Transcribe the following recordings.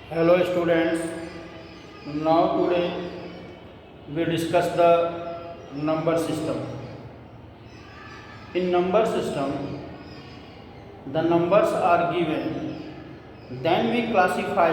Hello students, now today we discuss the number system. In number system, the numbers are given, then we classify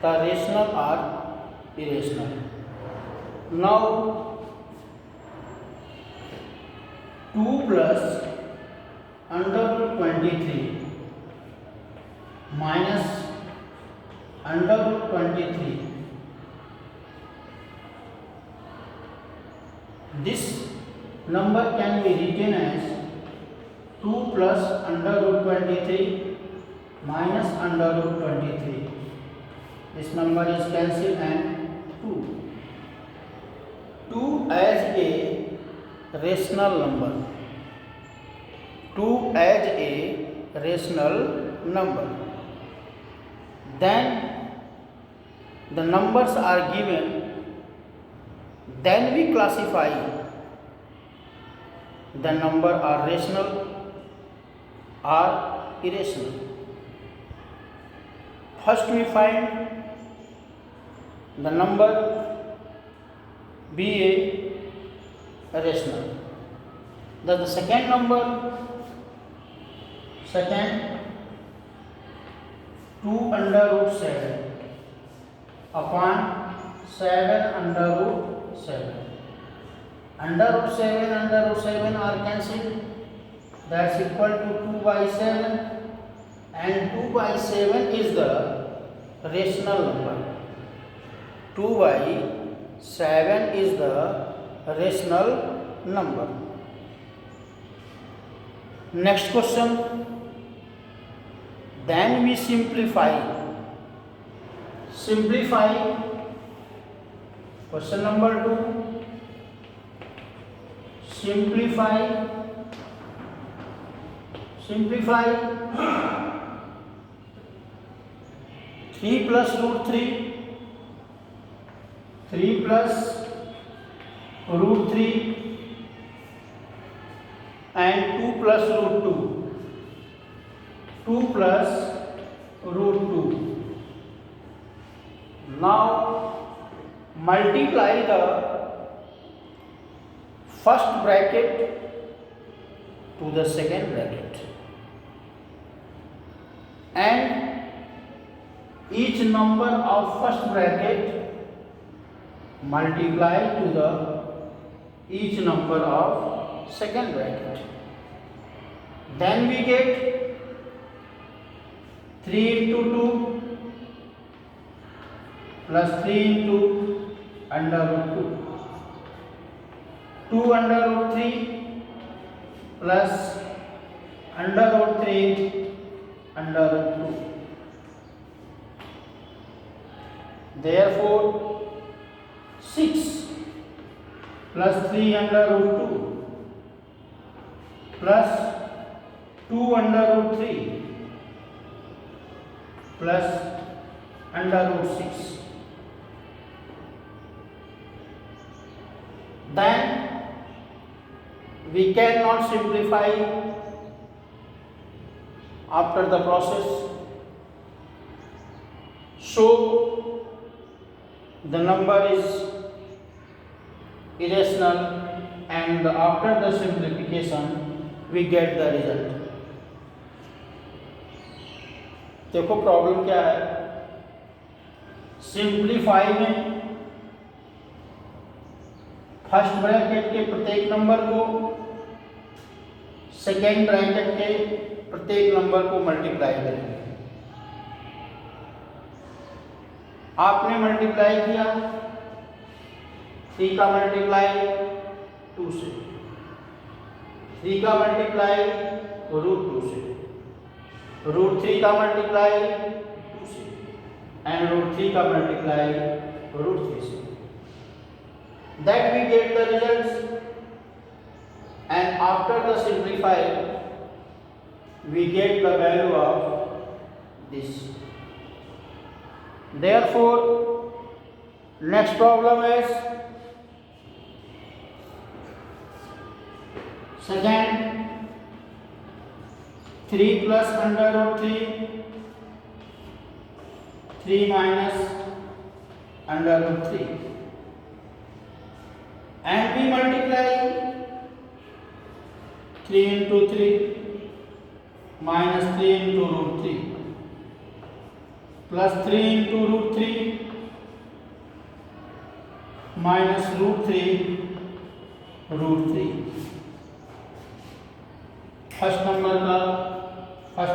the rational or irrational. Now 2 plus under root 23 minus under root 23. This number can be written as 2 plus under root 23 minus under root 23. This number is cancelled and 2. 2 as a rational number. 2 as a rational number. Then the numbers are given, then we classify the number are rational or irrational. First we find the number be a rational. The second number, second 2 under root 7 upon 7 under root 7. Under root 7 are cancelled. That's equal to 2 by 7, and 2 by 7 is the rational number. 2 by 7 is the rational number. Next question. Then we simplify. Question number 2. Simplify 3 plus root 3, 3 plus root 3 and 2 plus root 2, 2 plus root 2. Now multiply the first bracket to the second bracket, and each number of first bracket multiply to the each number of second bracket. Then we get 3 into 2 plus 3 into under root 2. 2 under root 3 plus under root 3 under root 2. Therefore 6 plus 3 under root 2 plus 2 under root 3 plus under root 6. Then we cannot simplify after the process, so the number is irrational, and after the simplification we get the result. देखो problem क्या है. Simplify में first bracket के प्रत्येक number को second bracket के प्रत्येक number को मल्टीप्लाई करेंगे. आपने मल्टीप्लाई किया 3 का मल्टीप्लाई 2 से, 3 का मल्टीप्लाई रूट 2 से, रूट 3 का मल्टीप्लाई 2 से, एंड रूट 3 का मल्टीप्लाई रूट 3 से. That we get the results, and after the simplify we get the value of this. Therefore next problem is second 3 plus under root 3 3 minus under root 3, and we multiply 3 into 3 minus 3 into root 3 plus 3 into root 3 minus root 3 root 3. First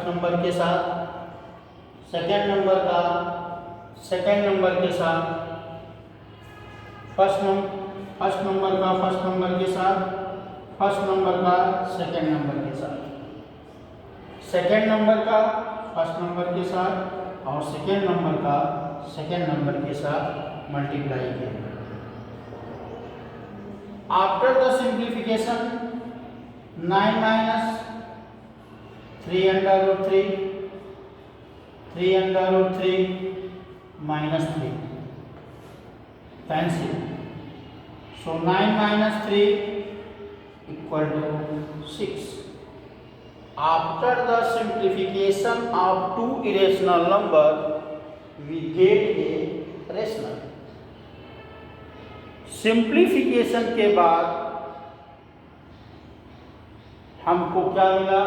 number के साथ second number का second number के साथ first number का first number के साथ first number का second number के साथ सेकेंड नंबर का फर्स्ट नंबर के साथ और सेकेंड नंबर का सेकेंड नंबर के साथ मल्टीप्लाई किया. After the simplification 9 minus 3 under root 3 under root 3 minus 3 fancy. So 9 minus 3 equal to 6. After the simplification of two irrational number, we get a rational. Simplification के बाद हमको क्या मिला?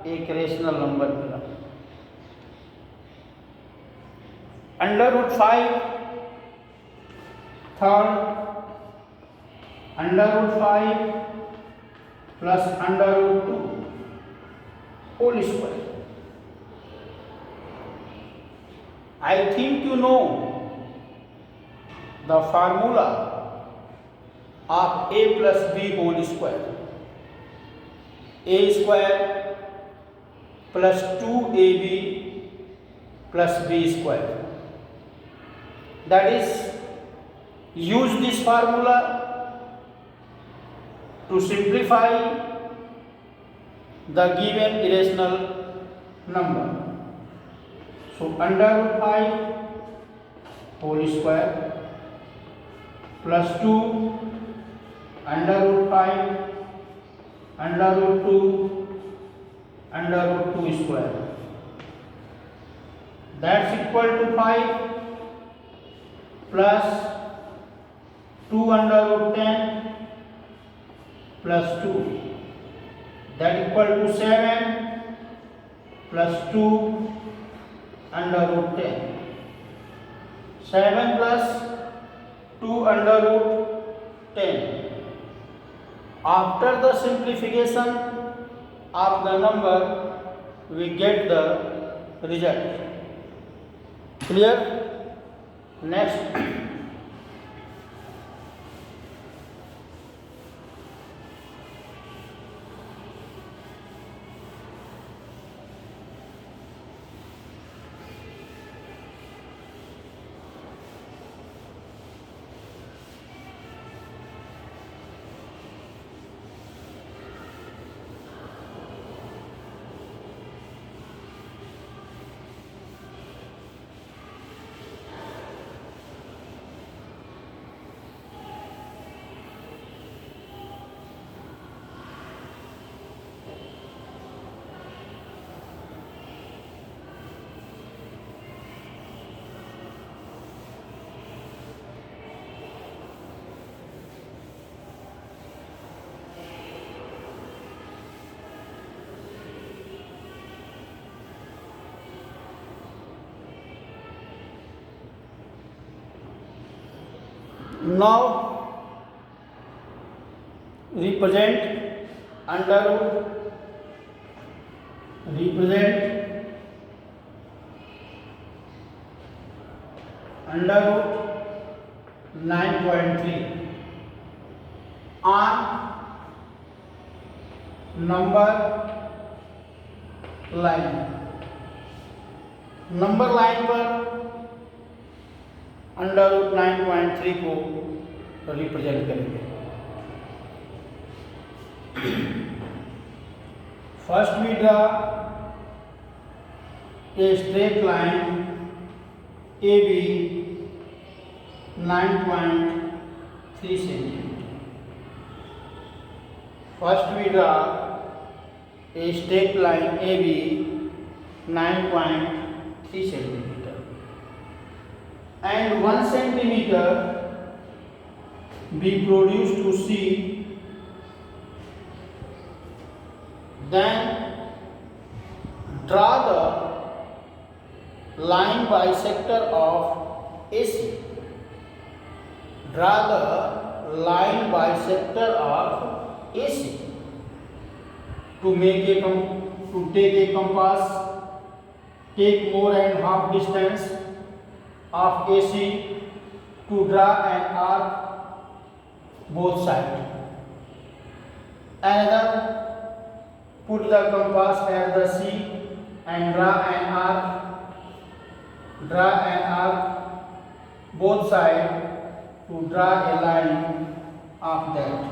एक रेशनल नंबर मिला. Under root 5 third, under root 5 plus under root 2 whole square. I think you know the formula of a plus b whole square. A square plus 2ab plus b square. That is, use this formula to simplify the given irrational number. So under root 5 whole square plus 2 under root 5 under root 2 under root 2 square. That's equal to 5 plus 2 under root 10 plus 2. That equal to 7 plus 2 under root 10. 7 plus 2 under root 10. After the simplification of the number, we get the result. Clear? Next. Now represent under root, represent under root 9.3 on number line. Number line पर under root 9.3 को represent करेंगे. First we draw a straight line A B 9.3 centimetre. First we draw a straight line A B 9.3 centimetre. and 1 centimeter be produced to C, then draw the line bisector of AC. Draw the line bisector of AC. To take a compass, take more and half distance of AC to draw an arc both sides. Another, put the compass at the C and draw an arc both sides to draw a line of that.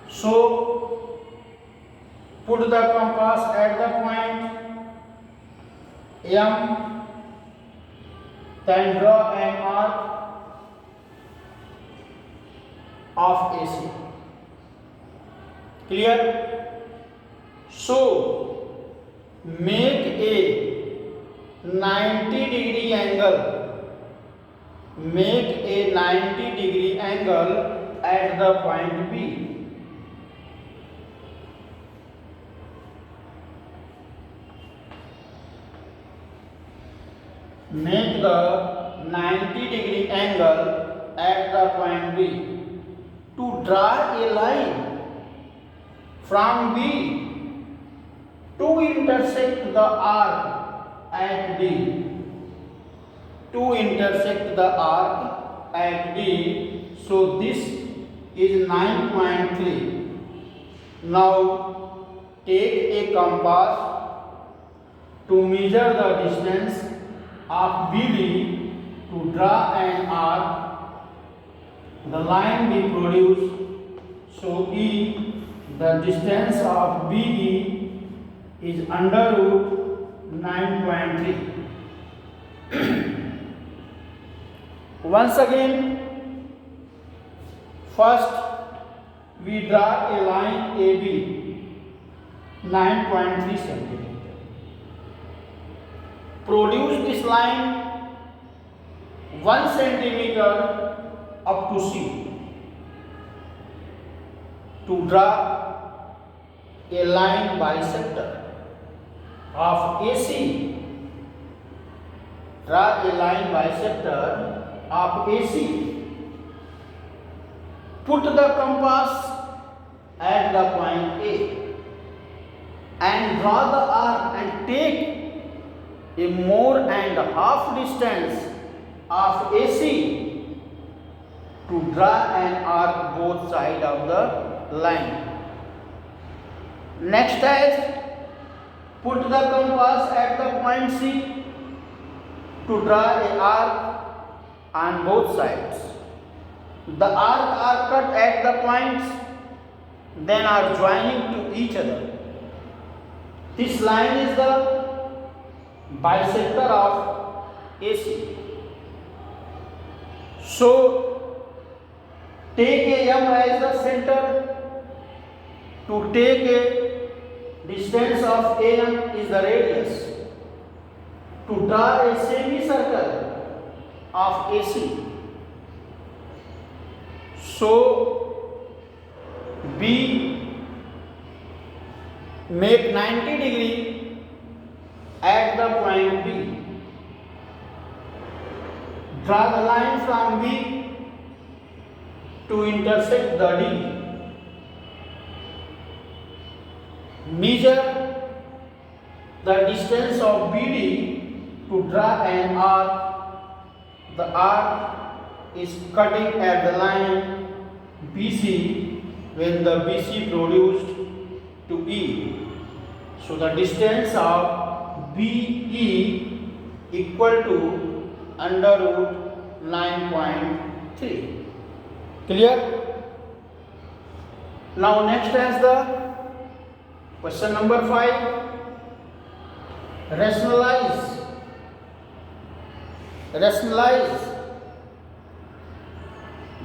So put the compass at the point M, then draw an arc of AC. Clear? So make a 90-degree angle. Make a 90-degree angle at the point B. Make the 90-degree angle at the point B. To draw a line from B to intersect the arc at D. To intersect the arc at D. So this is 9.3. Now take a compass to measure the distance of BD to draw an arc. The line be produced. So E, the distance of BE is under root 9.3. Once again, first we draw a line AB 9.3 cm. Produce this line 1 centimeter up to C. To draw a line bisector of AC. Draw a line bisector of AC. Put the compass at the point A and draw the arc and take a more and half distance of AC to draw an arc both sides of the line. Next is put the compass at the point C to draw an arc on both sides. The arcs are cut at the points, then are joining to each other. This line is the bisector of AC. So take a M as the center. To take a distance of AM is the radius. To draw a semicircle of AC. So B make 90-degree at the point B. Draw the line from B to intersect the D. Measure the distance of BD to draw an arc. The arc is cutting at the line BC when the BC produced to E. So the distance of BE equal to under root 9.3. Clear? Now next is the question number 5. Rationalize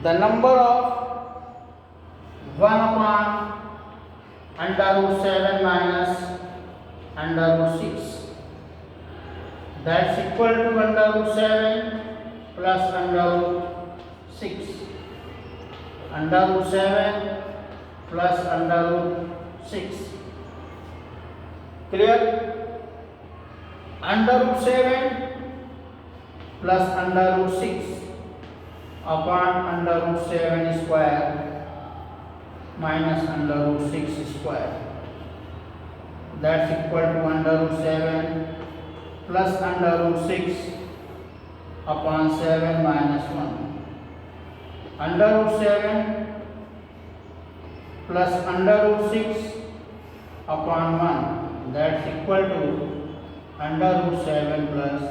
the number of 1 upon under root 7 minus under root 6. that's equal to under root 7 plus under root 6. Under root 7 plus under root 6. Clear? Under root 7 plus under root 6 upon under root 7 square minus under root 6 square. That's equal to under root 7 plus under root 6 upon 7 minus 1. Under root 7 plus under root 6 upon 1. That's equal to under root 7 plus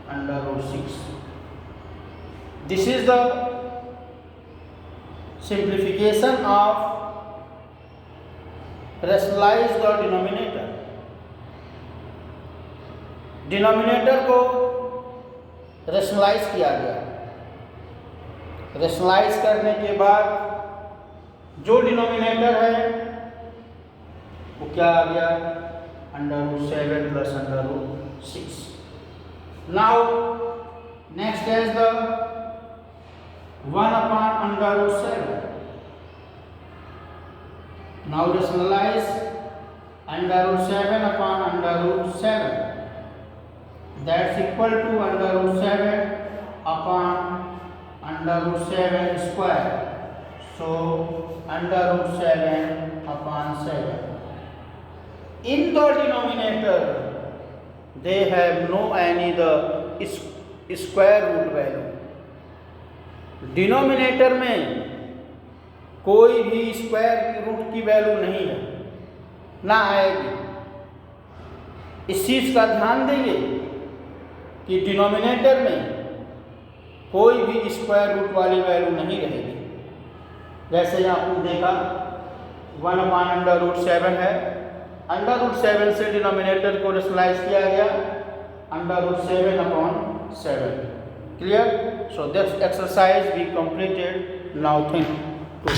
under root 6. This is the simplification of rationalize the denominator. Denominator को rationalise किया गया। Rationalise करने के बाद जो denominator है वो क्या आ गया? Under root 7 plus under root 6. Now next is the 1 upon under root 7. Now rationalize under root 7 upon under root 7. That's equal to under root 7 upon under root 7 square. So under root 7 upon 7. In the denominator they have no any the square root value. Denominator में कोई भी square root की value नहीं है, ना आएगी। इस चीज़ का ध्यान देंगे कि डिनोमिनेटर में कोई भी स्क्वायर रूट वाली वैल्यू नहीं रहेगी। जैसे यहाँ आपने देखा 1 upon अंडर रूट 7 है, अंडर रूट 7 से डिनोमिनेटर को रैशनलाइज किया गया under root 7 upon 7. Clear? So this exercise we completed. Now think to